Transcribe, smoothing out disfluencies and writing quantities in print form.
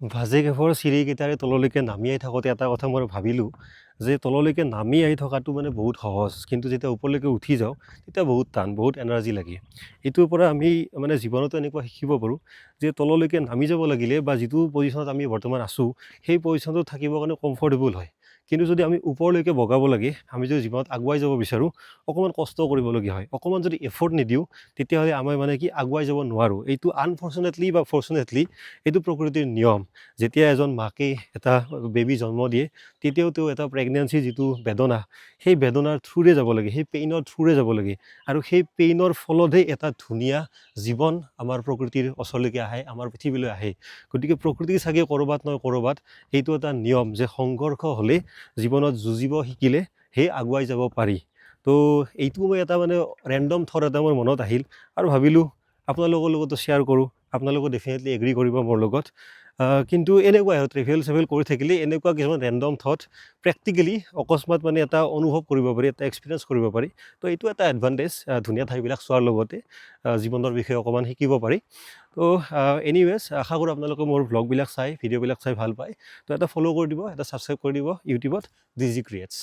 ভাজে কেফৰ চিৰিকেইটাৰে তললৈকে নামি আহি থাকোঁতে এটা কথা মই ভাবিলোঁ যে তললৈকে নামি আহি থকাটো মানে বহুত সহজ, কিন্তু যেতিয়া ওপৰলৈকে উঠি যাওঁ তেতিয়া বহুত টান, বহুত এনাৰ্জি লাগে। এইটোৰ পৰা আমি মানে জীৱনতো এনেকুৱা শিকিব পাৰোঁ যে তললৈকে নামি যাব লাগিলে বা যিটো পজিশ্যনত আমি বৰ্তমান আছোঁ সেই পজিশ্যনটোত থাকিবৰ কাৰণে কমফৰ্টেবল হয়। কিন্তু যদি আমি ওপৰলৈকে বগাব লাগে, আমি যদি জীৱনত আগুৱাই যাব বিচাৰোঁ, অকণমান কষ্ট কৰিবলগীয়া হয়। অকণমান যদি এফৰ্ট নিদিওঁ তেতিয়াহ'লে আমাৰ মানে কি আগুৱাই যাব নোৱাৰোঁ। এইটো আনফৰ্চুনেটলি বা ফৰ্চুনেটলি এইটো প্ৰকৃতিৰ নিয়ম। যেতিয়া এজন মাকে এটা বেবী জন্ম দিয়ে তেতিয়াও তেওঁ এটা প্ৰেগনেঞ্চিৰ যিটো বেদনা, সেই বেদনাৰ থ্ৰুৰে যাব লাগে, সেই পেইনৰ থ্ৰুৰে যাব লাগে, আৰু সেই পেইনৰ ফলতহে এটা ধুনীয়া জীৱন আমাৰ প্ৰকৃতিৰ ওচৰলৈকে আহে, আমাৰ পৃথিৱীলৈ আহে। গতিকে প্ৰকৃতি চাগে ক'ৰবাত নহয় ক'ৰবাত এইটো এটা নিয়ম যে সংঘৰ্ষ হ'লে, জীৱনত যুঁজিব শিকিলে সেই আগুৱাই যাব পাৰি। তো এইটো মই এটা মানে ৰেণ্ডম থট এটা মোৰ মনত আহিল আৰু ভাবিলোঁ আপোনালোকৰ লগতো শ্বেয়াৰ কৰোঁ। আপোনালোকে ডেফিনেটলি এগ্ৰী কৰিব মোৰ লগত। কিন্তু এনেকুৱাই আৰু ট্ৰেভেল কৰি থাকিলে এনেকুৱা কিছুমান ৰেণ্ডম থট প্ৰেক্টিকেলি অকস্মাত মানে এটা অনুভৱ কৰিব পাৰি, এটা এক্সপিৰিয়েঞ্চ কৰিব পাৰি। তো এইটো এটা এডভান্টেজ, ধুনীয়া ঠাইবিলাক চোৱাৰ লগতে জীৱনৰ বিষয়ে অকণমান শিকিব পাৰি। তো এনিৱেজ, আশা কৰোঁ আপোনালোকে মোৰ ভ্লগবিলাক চাই, ভিডিঅ'বিলাক চাই ভাল পায়। তো এটা ফ'ল' কৰি দিব, এটা ছাবস্ক্ৰাইব কৰি দিব ইউটিউবত, ডিজি ক্ৰিয়েটছ।